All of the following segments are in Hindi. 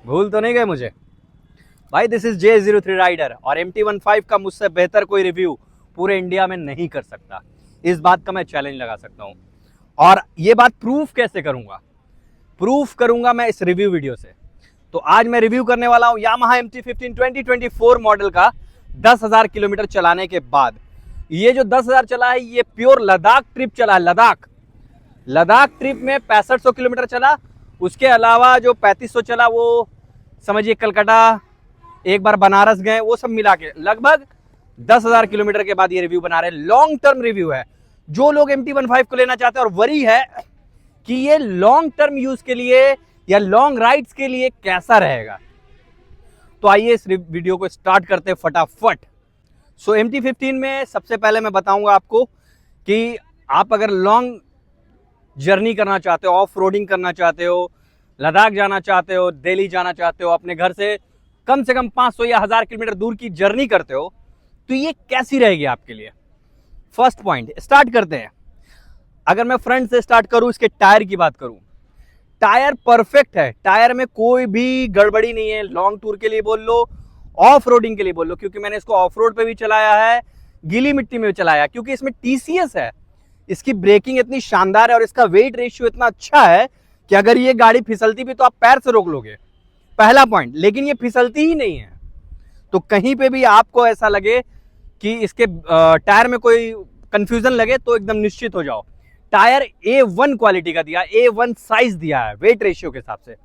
भूल तो नहीं गए मुझे भाई। दिस इज J03 राइडर और MT15 का मुझसे बेहतर कोई रिव्यू पूरे इंडिया में नहीं कर सकता। इस बात का मैं चैलेंज लगा सकता हूं। और ये बात प्रूफ कैसे करूंगा? प्रूफ करूंगा मैं इस रिव्यू वीडियो से। तो आज मैं रिव्यू करने वाला हूं यामाहा MT15 2024 मॉडल का 10,000 किलोमीटर चलाने के बाद। ये जो 10,000 चला है ये प्योर लद्दाख ट्रिप चला है। लद्दाख ट्रिप में 6500 किलोमीटर चला। उसके अलावा जो 3500 चला वो समझिए कलकत्ता, एक बार बनारस गए, वो सब मिला के लगभग 10,000 किलोमीटर के बाद ये रिव्यू बना रहे हैं। लॉन्ग टर्म रिव्यू है। जो लोग MT15 को लेना चाहते हैं और वरी है कि ये लॉन्ग टर्म यूज के लिए या लॉन्ग राइड्स के लिए कैसा रहेगा, तो आइए इस वीडियो को स्टार्ट करते हैं फटाफट। सो MT15 में सबसे पहले मैं बताऊंगा आपको कि आप अगर लॉन्ग जर्नी करना चाहते हो, ऑफ रोडिंग करना चाहते हो, लद्दाख जाना चाहते हो, दिल्ली जाना चाहते हो, अपने घर से कम 500 या 1000 किलोमीटर दूर की जर्नी करते हो, तो ये कैसी रहेगी आपके लिए। फर्स्ट पॉइंट स्टार्ट करते हैं। अगर मैं फ्रंट से स्टार्ट करूं, इसके टायर की बात करूं, टायर परफेक्ट है। टायर में कोई भी गड़बड़ी नहीं है। लॉन्ग टूर के लिए बोल लो, ऑफ रोडिंग के लिए बोल लो, क्योंकि मैंने इसको ऑफ रोड पे भी चलाया है, गीली मिट्टी में भी चलाया, क्योंकि इसमें TCS है। इसकी ब्रेकिंग इतनी शानदार है और इसका वेट रेशियो इतना अच्छा है कि अगर ये गाड़ी फिसलती भी तो आप पैर से रोक लोगे, पहला पॉइंट। लेकिन ये फिसलती ही नहीं है, तो कहीं पे भी आपको ऐसा लगे कि इसके टायर में कोई कंफ्यूजन लगे तो एकदम निश्चित हो जाओ, टायर A1 क्वालिटी का दिया, A1 साइज दिया है वेट रेशियो के हिसाब से।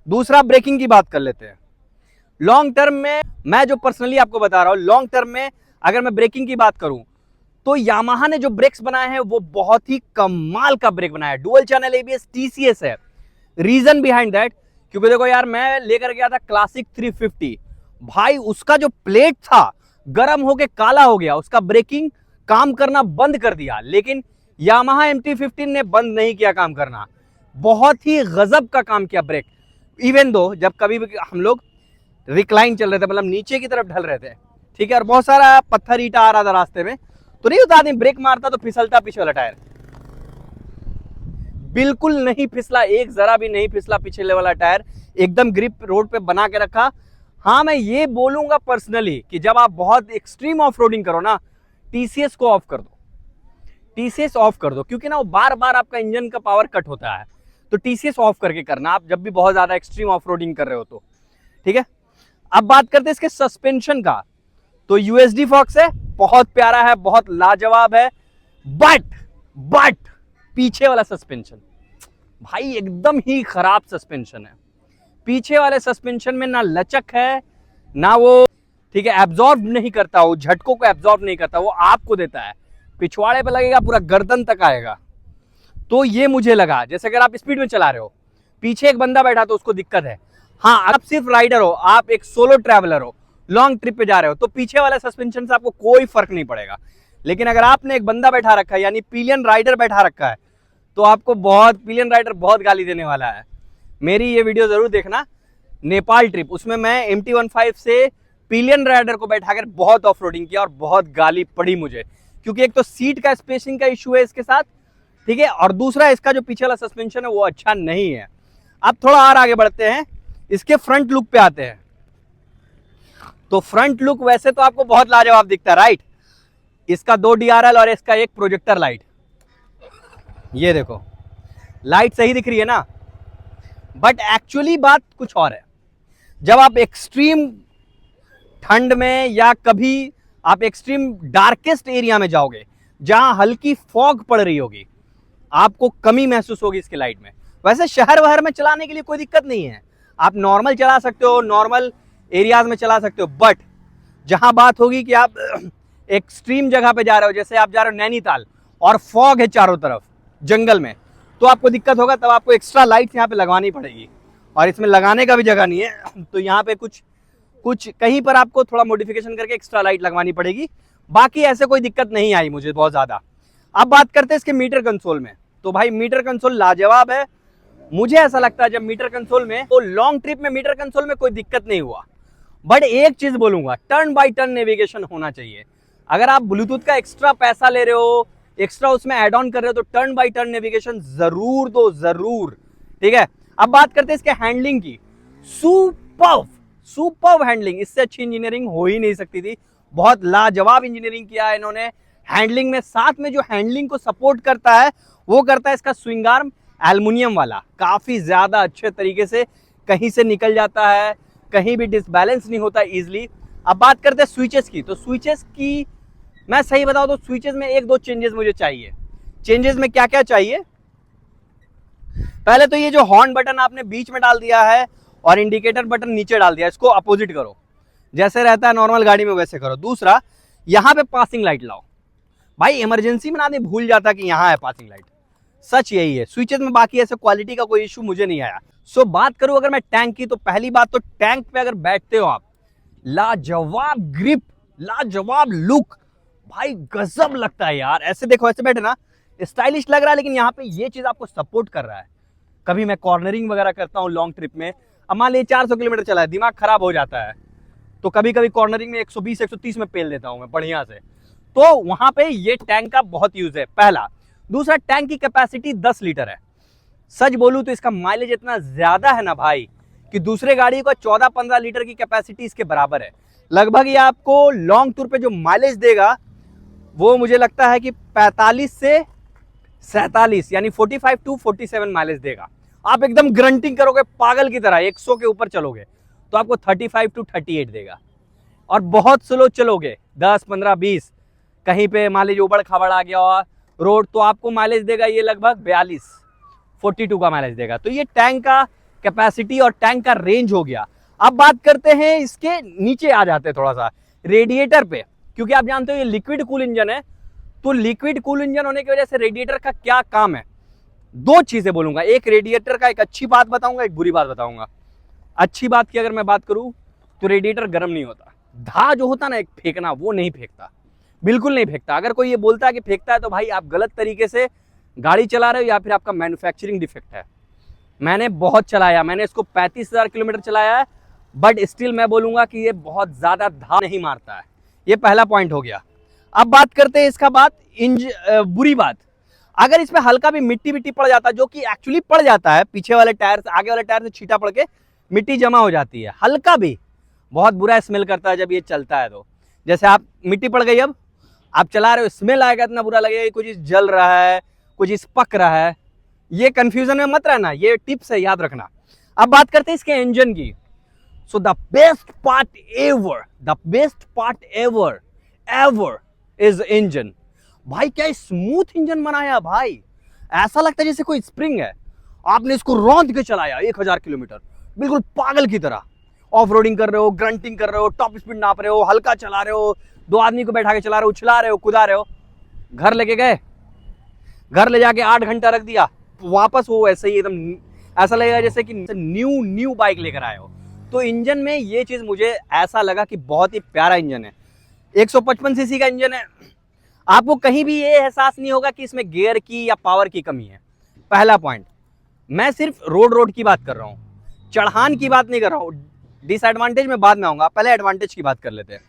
दूसरा, ब्रेकिंग की बात कर लेते हैं। लॉन्ग टर्म में मैं जो पर्सनली आपको बता रहा हूं, लॉन्ग टर्म में अगर मैं ब्रेकिंग की बात करूं तो यामाहा ने जो ब्रेक्स बनाए हैं वो बहुत ही कमाल का ब्रेक बनाया है। डुअल चैनल ABS TCS है। रीजन बिहाइंड दैट, क्योंकि देखो यार, मैं लेकर गया था क्लासिक 350, भाई उसका जो प्लेट था गर्म होके काला हो गया, उसका ब्रेकिंग काम करना बंद कर दिया। लेकिन यामाहा MT15 ने बंद नहीं किया काम करना, बहुत ही गजब का काम किया ब्रेक। इवन दो जब कभी भी हम लोग रिक्लाइन चल रहे थे, मतलब नीचे की तरफ ढल रहे थे, ठीक है, और बहुत सारा पत्थर ईटा आ रहा था रास्ते में, तो नहीं होता आदमी ब्रेक मारता तो फिसलता पीछे वाला टायर, बिल्कुल नहीं फिसला, एक जरा भी नहीं फिसला पिछले वाला टायर, एकदम ग्रिप रोड पे बना के रखा। हाँ, मैं ये बोलूंगा पर्सनली कि जब आप बहुत एक्सट्रीम ऑफ रोडिंग करो ना, TCS को ऑफ कर दो, TCS ऑफ कर दो, क्योंकि ना वो बार बार आपका इंजन का पावर कट होता है। तो TCS ऑफ करके करना आप जब भी बहुत ज्यादा एक्सट्रीम ऑफ रोडिंग कर रहे हो तो, ठीक है। अब बात करते हैं इसके सस्पेंशन का। तो USD फॉक्स है, बहुत प्यारा है, बहुत लाजवाब है, बट पीछे वाला सस्पेंशन भाई एकदम ही खराब सस्पेंशन है। पीछे वाले सस्पेंशन में ना लचक है ना वो, ठीक है, एब्जॉर्ब नहीं करता, वो झटकों को एब्जॉर्ब नहीं करता, वो आपको देता है, पिछवाड़े पे लगेगा, पूरा गर्दन तक आएगा। तो ये मुझे लगा, जैसे अगर आप स्पीड में चला रहे हो, पीछे एक बंदा बैठा तो उसको दिक्कत है। हाँ, आप सिर्फ राइडर हो, आप एक सोलो ट्रैवलर हो, लॉन्ग ट्रिप पे जा रहे हो, तो पीछे वाला सस्पेंशन से आपको कोई फर्क नहीं पड़ेगा। लेकिन अगर आपने एक बंदा बैठा रखा है, यानी पिलियन राइडर बैठा रखा है, तो आपको पिलियन राइडर बहुत गाली देने वाला है। मेरी ये वीडियो जरूर देखना, नेपाल ट्रिप, उसमें मैं MT15 से पिलियन राइडर को बैठाकर बहुत ऑफ रोडिंग किया और बहुत गाली पड़ी मुझे, क्योंकि एक तो सीट का स्पेसिंग का इशू है इसके साथ, ठीक है, और दूसरा इसका जो पीछे वाला सस्पेंशन है वो अच्छा नहीं है। अब थोड़ा और आगे बढ़ते हैं, इसके फ्रंट लुक पे आते हैं। तो फ्रंट लुक वैसे तो आपको बहुत लाजवाब दिखता है, राइट। इसका 2 DRL और इसका एक प्रोजेक्टर लाइट, ये देखो लाइट सही दिख रही है ना, बट एक्चुअली बात कुछ और है। जब आप एक्सट्रीम ठंड में या कभी आप एक्सट्रीम डार्केस्ट एरिया में जाओगे जहां हल्की फॉग पड़ रही होगी, आपको कमी महसूस होगी इसकी लाइट में। वैसे शहर वहर में चलाने के लिए कोई दिक्कत नहीं है, आप नॉर्मल चला सकते हो, नॉर्मल एरियाज में चला सकते हो, बट जहां बात होगी कि आप एक्सट्रीम जगह पे जा रहे हो, जैसे आप जा रहे हो नैनीताल और फॉग है चारों तरफ जंगल में, तो आपको दिक्कत होगा, तब आपको एक्स्ट्रा लाइट्स यहाँ पे लगवानी पड़ेगी। और इसमें लगाने का भी जगह नहीं है, तो यहाँ पे कुछ कहीं पर आपको थोड़ा मॉडिफिकेशन करके एक्स्ट्रा लाइट लगवानी पड़ेगी। बाकी ऐसे कोई दिक्कत नहीं आई मुझे बहुत ज्यादा। अब बात करते हैं इसके मीटर कंसोल में। तो भाई मीटर कंसोल लाजवाब है। मुझे ऐसा लगता है जब मीटर कंसोल में, तो लॉन्ग ट्रिप में मीटर कंसोल में कोई दिक्कत नहीं हुआ। बट एक चीज बोलूंगा, टर्न बाय टर्न नेविगेशन होना चाहिए। अगर आप ब्लूटूथ का एक्स्ट्रा पैसा ले रहे हो, एक्स्ट्रा उसमें ऐड ऑन कर रहे हो, तो टर्न बाय टर्न नेविगेशन जरूर दो, जरूर, ठीक है। अब बात करते हैं इसके हैंडलिंग की। सुपर्ब सुपर्ब हैंडलिंग, इससे अच्छी इंजीनियरिंग हो ही नहीं सकती थी। बहुत लाजवाब इंजीनियरिंग किया है इन्होंने हैंडलिंग में। साथ में जो हैंडलिंग को सपोर्ट करता है वो करता है इसका स्विंग आर्म एल्युमिनियम वाला, काफी ज्यादा अच्छे तरीके से कहीं से निकल जाता है, कहीं भी डिसबैलेंस नहीं होता इजिली। अब बात करते हैं स्विचेस की, तो स्विचेस की मैं सही बताऊं तो स्विचेस में एक दो चेंजेस मुझे चाहिए। चेंजेस में क्या क्या चाहिए? पहले तो ये जो हॉर्न बटन आपने बीच में डाल दिया है और इंडिकेटर बटन नीचे डाल दिया, इसको अपोजिट करो, जैसे रहता है नॉर्मल गाड़ी में वैसे करो। दूसरा, यहां पे पासिंग लाइट लाओ। भाई इमरजेंसी में आदमी भूल जाता कि यहां है पासिंग लाइट, सच यही है। स्विचेस में बाकी ऐसे क्वालिटी का कोई इशू मुझे नहीं आया। सो बात करूं अगर मैं टैंक की, तो पहली बात तो टैंक पे अगर बैठते हो आप, लाजवाब ग्रिप, लाजवाब लुक, भाई गजब लगता है यार। ऐसे देखो, ऐसे बैठे ना स्टाइलिश लग रहा है, लेकिन यहाँ पे ये चीज आपको सपोर्ट कर रहा है। कभी मैं कॉर्नरिंग वगैरह करता हूँ लॉन्ग ट्रिप में, अब मान लीजिए 400 किलोमीटर चला है, दिमाग खराब हो जाता है, तो कभी कभी कॉर्नरिंग में 120 130 में पेल देता हूं मैं बढ़िया से, तो वहां पे ये टैंक का बहुत यूज है, पहला। दूसरा, टैंक की कैपेसिटी 10 लीटर है। सच बोलूं तो इसका माइलेज इतना ज्यादा है ना भाई, कि दूसरे गाड़ी का 14-15 लीटर की कैपेसिटी इसके बराबर है। लगभग ये आपको लॉन्ग टूर पे जो माइलेज देगा वो मुझे लगता है कि 45 से 47 यानी 45 to 47 माइलेज देगा। आप एकदम ग्रंटिंग करोगे पागल की तरह, 100 के ऊपर चलोगे तो आपको 35 to 38 देगा। और बहुत स्लो चलोगे 10, 15, 20, कहीं पे मान लीजिए उबड़ खाबड़ आ गया और रोड, तो आपको माइलेज देगा ये लगभग 42 का माइलेज देगा। तो ये टैंक का कैपेसिटी और टैंक का रेंज हो गया। अब बात करते हैं इसके नीचे आ जाते हैं थोड़ा सा रेडिएटर पे, क्योंकि आप जानते हो ये लिक्विड कूल इंजन है, तो लिक्विड कूल इंजन होने की वजह से रेडिएटर का क्या काम है, दो चीजें बोलूंगा। एक रेडिएटर का एक अच्छी बात बताऊंगा, एक बुरी बात बताऊंगा। अच्छी बात की अगर मैं बात करूं तो रेडिएटर गर्म नहीं होता। धा जो होता ना एक फेंकना, वो नहीं फेंकता, बिल्कुल नहीं फेंकता। अगर कोई ये बोलता है कि फेंकता है तो भाई आप गलत तरीके से गाड़ी चला रहे हो या फिर आपका मैन्युफैक्चरिंग डिफेक्ट है। मैंने बहुत चलाया, मैंने इसको 35,000 किलोमीटर चलाया है, बट स्टिल मैं बोलूंगा कि ये बहुत ज्यादा धा नहीं मारता है। ये पहला पॉइंट हो गया। अब बात करते हैं इसका बुरी बात, अगर इसमें हल्का भी मिट्टी पड़ जाता है, जो कि एक्चुअली पड़ जाता है, पीछे वाले टायर से आगे वाले टायर से छींटा पड़ के मिट्टी जमा हो जाती है, हल्का भी, बहुत बुरा स्मेल करता है जब ये चलता है। तो जैसे आप मिट्टी पड़ गई, अब आप चला रहे हो, स्मेल आएगा, इतना बुरा लगेगा, कुछ जल रहा है, कुछ पक रहा है। ये कंफ्यूजन में मत रहना, ये टिप्स है, याद रखना। अब बात करते हैं इसके इंजन की। So the best part ever is engine. भाई क्या स्मूथ इंजन बनाया भाई, ऐसा लगता है जैसे कोई स्प्रिंग है। आपने इसको रौंद के चलाया 1000 किलोमीटर, बिल्कुल पागल की तरह। ऑफ रोडिंग कर रहे हो, ग्रंटिंग कर रहे हो, टॉप स्पीड नाप रहे हो, हल्का चला रहे हो, 2 आदमी को बैठा के चला रहे हो, उछला रहे हो, कुदा रहे हो। घर लेके गए, घर ले जाके 8 घंटा रख दिया, वापस वो ऐसे ही एकदम ऐसा लगेगा जैसे कि न्यू बाइक लेकर आए हो। तो इंजन में ये चीज मुझे ऐसा लगा कि बहुत ही प्यारा इंजन है। 155 सीसी का इंजन है, आपको कहीं भी ये एहसास नहीं होगा कि इसमें गियर की या पावर की कमी है। पहला पॉइंट, मैं सिर्फ रोड की बात कर रहा हूँ, चढ़ान की बात नहीं कर रहा हूँ। डिसएडवांटेज में बाद में आऊंगा, पहले एडवांटेज की बात कर लेते हैं।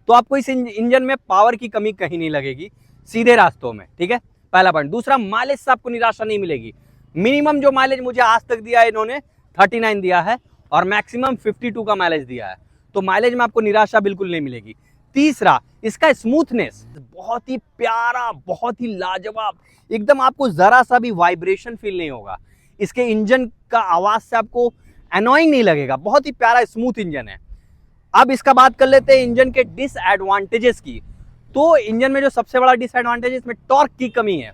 तो आपको इस इंजन में पावर की कमी कहीं नहीं लगेगी सीधे रास्तों में, ठीक है, पहला पॉइंट। दूसरा, माइलेज से आपको निराशा नहीं मिलेगी। मिनिमम जो माइलेज मुझे आज तक दिया है इन्होंने 39 दिया है और मैक्सिमम 52 का माइलेज दिया है, तो माइलेज में आपको निराशा बिल्कुल नहीं मिलेगी। तीसरा, इसका स्मूथनेस बहुत ही प्यारा, बहुत ही लाजवाब, एकदम आपको जरा सा भी वाइब्रेशन फील नहीं होगा। इसके इंजन का आवाज से आपको एनोइंग नहीं लगेगा, बहुत ही प्यारा स्मूथ इंजन है। अब इसका बात कर लेते हैं इंजन के डिसएडवांटेजेस की। तो इंजन में जो सबसे बड़ा डिसएडवांटेज, इसमें टॉर्क की कमी है,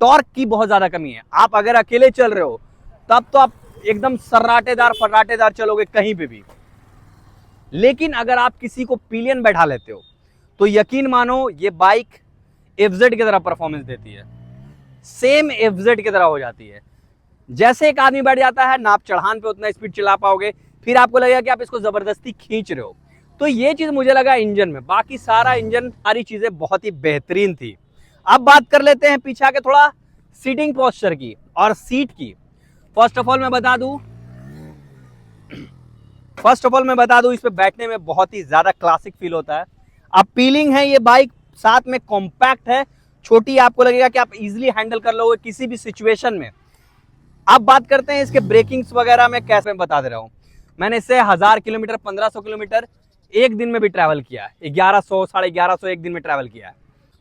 टॉर्क की बहुत ज्यादा कमी है। आप अगर अकेले चल रहे हो तब तो आप एकदम फर्राटेदार चलोगे कहीं पे भी, लेकिन अगर आप किसी को पिलियन बैठा लेते हो तो यकीन मानो ये बाइक एफजेड की तरह परफॉर्मेंस देती है, सेम एफजेड की तरह हो जाती है। जैसे एक आदमी बैठ जाता है ना, आप चढ़ान पे उतना स्पीड चला पाओगे, फिर आपको लगेगा कि आप इसको जबरदस्ती खींच रहे हो। तो ये चीज मुझे लगा इंजन में, बाकी सारी चीजें बहुत ही बेहतरीन थी। अब बात कर लेते हैं पीछे के थोड़ा सीटिंग पोस्चर की और सीट की। फर्स्ट ऑफ ऑल मैं बता दूं इस पे बैठने में बहुत ही ज्यादा क्लासिक फील होता है। अपीलिंग है ये बाइक, साथ में कॉम्पैक्ट है, छोटी, आपको लगेगा कि आप इजीली हैंडल कर लोगे किसी भी सिचुएशन में। अब बात करते हैं इसके ब्रेकिंग्स वगैरह में कैसे, मैं बता दे रहा हूं। मैंने इससे 1000 किलोमीटर 1500 किलोमीटर एक दिन में भी ट्रैवल किया है, 1100 1150 एक दिन में ट्रैवल किया है।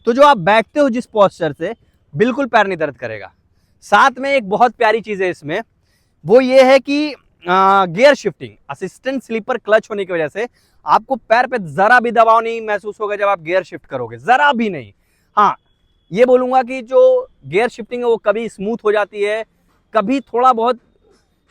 तो जो आप बैठते हो जिस पोस्चर से, बिल्कुल पैर नहीं दर्द करेगा। साथ में एक बहुत प्यारी चीज है इसमें, वो ये है कि gear shifting, assistant slipper clutch होने की वजह से आपको पैर पे जरा भी दबाव नहीं महसूस होगा जब आप गियर शिफ्ट करोगे, जरा भी नहीं। हाँ, ये बोलूंगा कि जो गियर शिफ्टिंग है वो कभी स्मूथ हो जाती है, कभी थोड़ा बहुत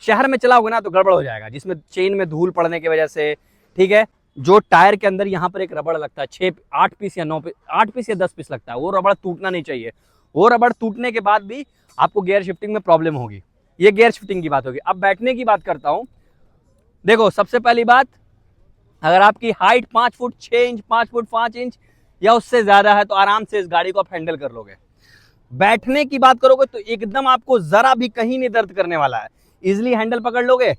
शहर में चलाओगे ना तो गड़बड़ हो जाएगा, जिसमें चेन में धूल पड़ने की वजह से। ठीक है, जो टायर के अंदर यहाँ पर एक रबड़ लगता है, 8 पीस या 9 पीस, 8 पीस या 10 पीस लगता है, वो रबड़ टूटना नहीं चाहिए। वो रबड़ टूटने के बाद भी आपको गियर शिफ्टिंग में प्रॉब्लम होगी। ये गियर शिफ्टिंग की बात होगी। अब बैठने की बात करता हूं। देखो, सबसे पहली बात, अगर आपकी height 5 foot 6 inch 5 foot 5 inch या उससे ज्यादा है तो आराम से इस गाड़ी को आप हैंडल कर लोगे। बैठने की बात करोगे तो एकदम आपको जरा भी कहीं नहीं दर्द करने वाला है। इजिली हैंडल पकड़ लोगे,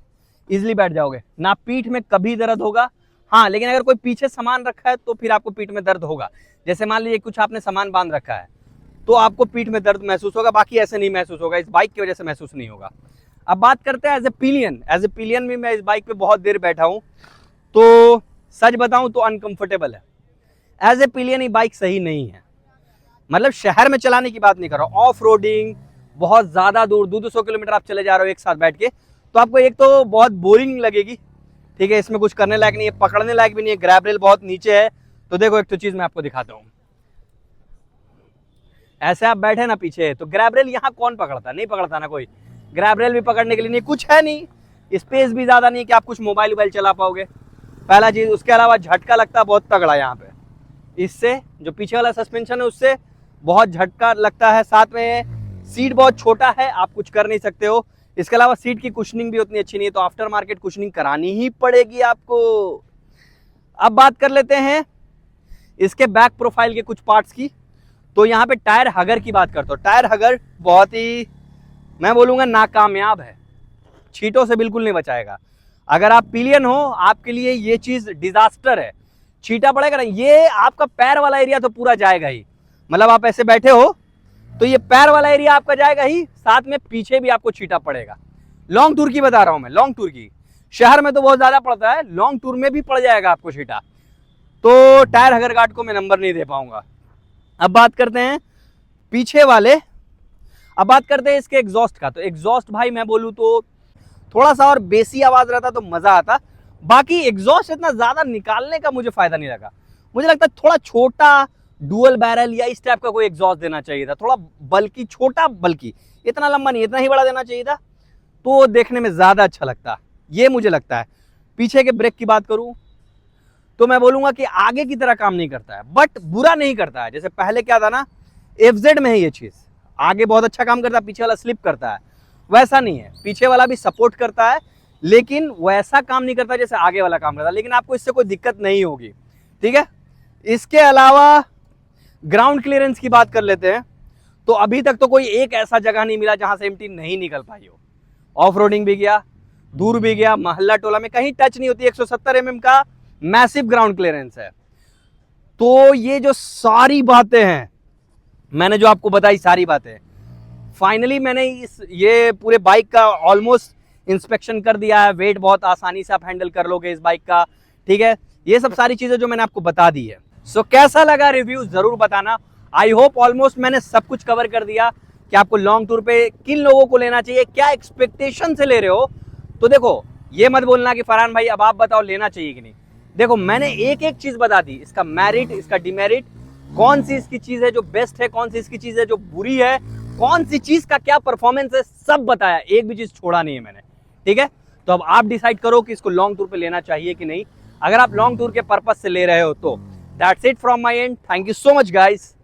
इजिली बैठ जाओगे, ना पीठ में कभी दर्द होगा। हाँ, लेकिन अगर कोई पीछे सामान रखा है तो फिर आपको पीठ में दर्द होगा। जैसे मान लीजिए कुछ आपने सामान बांध रखा है तो आपको पीठ में दर्द महसूस होगा, बाकी ऐसे नहीं महसूस होगा, इस बाइक की वजह से महसूस नहीं होगा। अब बात करते हैं as a pillion. As a pillion भी मैं इस बाइक पे बहुत देर बैठा हूं, तो सच बताऊं तो अनकंफर्टेबल है। एज ए पिलियन ये बाइक सही नहीं है। मतलब शहर में चलाने की बात नहीं कर रहा हूं, ऑफ रोडिंग, बहुत ज्यादा दूर 200 किलोमीटर आप चले जा रहे हो एक साथ बैठ के, तो आपको एक तो बहुत बोरिंग लगेगी। ठीक है, इसमें कुछ करने लायक नहीं है, पकड़ने लायक भी नहीं है, ग्रैब रेल बहुत नीचे है। तो देखो, एक तो चीज मैं आपको दिखाता हूं। ऐसे आप बैठे ना पीछे, तो ग्रैब रेल यहाँ कौन पकड़ता, नहीं पकड़ता ना कोई। ग्रैब रेल भी पकड़ने के लिए नहीं, कुछ है नहीं, स्पेस भी ज्यादा नहीं कि आप कुछ मोबाइल वोबाइल चला पाओगे, पहला चीज। उसके अलावा झटका लगता है बहुत तगड़ा यहाँ पे, इससे जो पीछे वाला सस्पेंशन है उससे बहुत झटका लगता है। साथ में सीट बहुत छोटा है, आप कुछ कर नहीं सकते हो। इसके अलावा सीट की कुशनिंग भी उतनी अच्छी नहीं है, तो आफ्टर मार्केट कुशनिंग करानी ही पड़ेगी आपको। अब बात कर लेते हैं इसके बैक प्रोफाइल के कुछ पार्ट्स की। तो यहाँ पे टायर हगर की बात करता हूँ। टायर हगर बहुत ही, मैं बोलूंगा, नाकामयाब है, छींटों से बिल्कुल नहीं बचाएगा। अगर आप पिलियन हो, आपके लिए ये चीज डिजास्टर है। छींटा पड़ेगा ना, ये आपका पैर वाला एरिया तो पूरा जाएगा ही। मतलब आप ऐसे बैठे हो तो ये पैर वाला एरिया आपका जाएगा ही, साथ में पीछे भी आपको छींटा पड़ेगा। लॉन्ग टूर की बता रहा हूं मैं, लॉन्ग टूर की। शहर में तो बहुत ज्यादा पड़ता है, लॉन्ग टूर में भी पड़ जाएगा आपको छींटा। तो टायर हगर गार्ड को मैं नंबर नहीं दे पाऊंगा। अब बात करते हैं पीछे वाले, अब बात करते हैं इसके एग्जॉस्ट का। तो एग्जॉस्ट भाई मैं बोलूं तो थोड़ा सा और बेसी आवाज रहता तो मजा आता। बाकी एग्जॉस्ट इतना ज्यादा निकालने का मुझे फायदा नहीं लगा। मुझे लगता है थोड़ा छोटा डुअल बैरल या इस टाइप का कोई एग्जॉस्ट देना चाहिए था, थोड़ा बल्कि, छोटा बल्कि, इतना लंबा नहीं, इतना ही बड़ा देना चाहिए था, तो देखने में ज्यादा अच्छा लगता, ये मुझे लगता है। पीछे के ब्रेक की बात करूं तो मैं बोलूंगा कि आगे की तरह काम नहीं करता है, बट बुरा नहीं करता है। जैसे पहले क्या था ना, एफजेड में है ये चीज, आगे बहुत अच्छा काम करता है, पीछे वाला स्लिप करता है, वैसा नहीं है। पीछे वाला भी सपोर्ट करता है लेकिन वैसा काम नहीं करता जैसे आगे वाला काम करता है, लेकिन आपको इससे कोई दिक्कत नहीं होगी। ठीक है, इसके अलावा ग्राउंड क्लियरेंस की बात कर लेते हैं। तो अभी तक तो कोई एक ऐसा जगह नहीं मिला जहां से एमटी नहीं निकल पाई हो। ऑफ रोडिंग भी गया, दूर भी गया, मोहल्ला टोला में कहीं टच नहीं होती। 170 mm का मैसिव ग्राउंड क्लियरेंस है। तो ये जो सारी बातें हैं, मैंने जो आपको बताई सारी बातें, फाइनली मैंने ये पूरे बाइक का ऑलमोस्ट इंस्पेक्शन कर दिया है। वेट बहुत आसानी से आप हैंडल कर लोगे इस बाइक का। ठीक है, ये सब सारी चीजें जो मैंने आपको बता दी है। सो कैसा लगा रिव्यू जरूर बताना। आई होप ऑलमोस्ट मैंने सब कुछ कवर कर दिया कि आपको लॉन्ग टूर पे किन लोगों को लेना चाहिए, क्या एक्सपेक्टेशन से ले रहे हो। तो देखो, ये मत बोलना कि फरहान भाई अब आप बताओ लेना चाहिए कि नहीं। देखो, मैंने एक एक चीज बता दी, इसका मेरिट, इसका डिमेरिट, कौन सी इसकी चीज है जो बेस्ट है, कौन सी इसकी चीज है जो बुरी है, कौन सी चीज का क्या परफॉर्मेंस है, सब बताया, एक भी चीज छोड़ा नहीं है मैंने। ठीक है, तो अब आप डिसाइड करो कि इसको लॉन्ग टूर पे लेना चाहिए कि नहीं। अगर आप लॉन्ग टूर के पर्पस से ले रहे हो तो that's it from my and. Thank you so much guys.